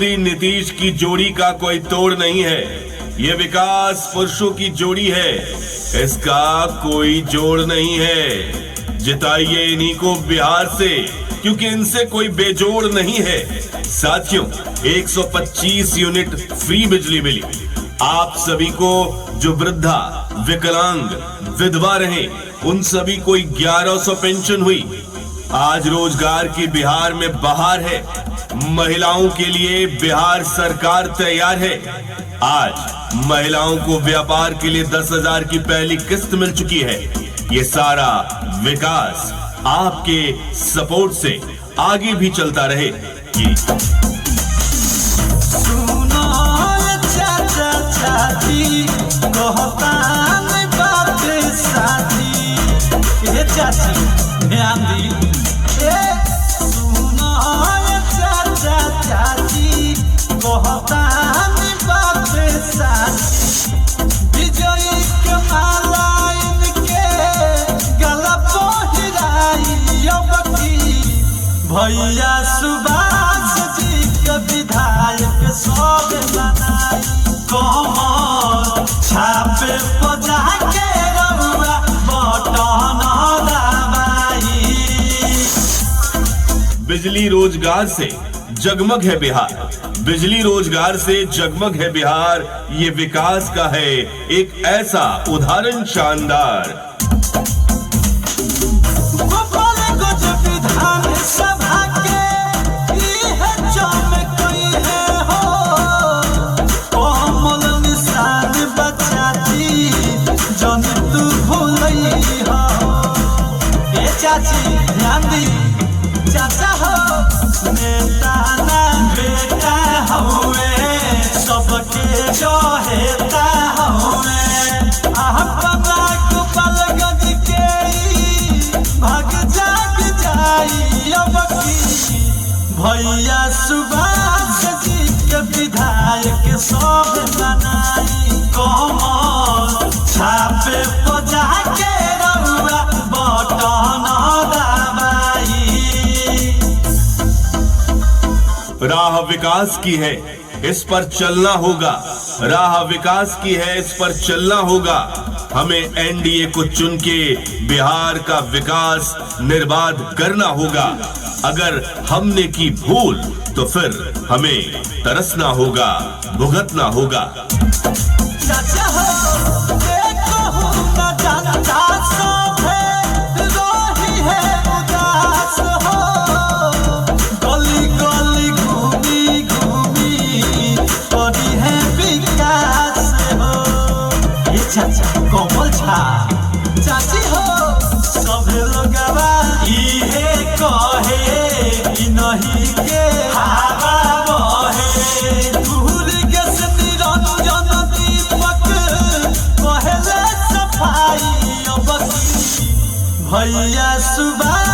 मोदी नीतीश की जोड़ी का कोई तोड़ नहीं है। ये विकास पुरुषों की जोड़ी है, इसका कोई जोड़ नहीं है। जिताइए इन्हीं को बिहार से, क्योंकि इनसे कोई बेजोड़ नहीं है। साथियों, 125 यूनिट फ्री बिजली मिली आप सभी को। जो वृद्धा, विकलांग, विधवा रहे, उन सभी को 1100 पेंशन हुई। आज रोजगार की बिहार में बहार है। महिलाओं के लिए बिहार सरकार तैयार है। आज महिलाओं को व्यापार के लिए 10,000 की पहली किस्त मिल चुकी है। ये सारा विकास आपके सपोर्ट से आगे भी चलता रहे। सुनो चाचा चाची कहतान बात साथी, ये चाची ध्यान दी। सुनो चाचा चाची कहतान बात साथी, विजयी के माला इनके गला पहिराई अबकी। भैया सुभाष जी के विधायक सब बनाई, कमर छापे बजा के रउआ बटन दबाई। बिजली रोजगार से जगमग है बिहार, बिजली रोजगार से जगमग है बिहार। ये विकास का है एक ऐसा उदाहरण शानदार। चाची ध्यान दी, चाचा हो नेता ना बेटा हुए, सबके चहेता हुए। अपना गोपालगंज के भाग जाग जाई अबकी। भैया सुभाष जी के विधायक सब बनाई, कमर छापे बजा के रउआ बटन दबाई। राह विकास की है, इस पर चलना होगा। राह विकास की है, इस पर चलना होगा। हमें एनडीए को चुन के बिहार का विकास निर्बाध करना होगा। अगर हमने की भूल तो फिर हमें तरसना होगा, भुगतना होगा। चाचा हो देखो ना जानता सब है, रोही है उदास हो। गली गली घूमी घूमी करी है विकास हो। ये चाचा कोमल छा चाची हो, सब लोग इहे कहे कि नहीं के हवा बहे। दूर गस निरंजन दीपक पहले सफाई अबकी। भैया सुबह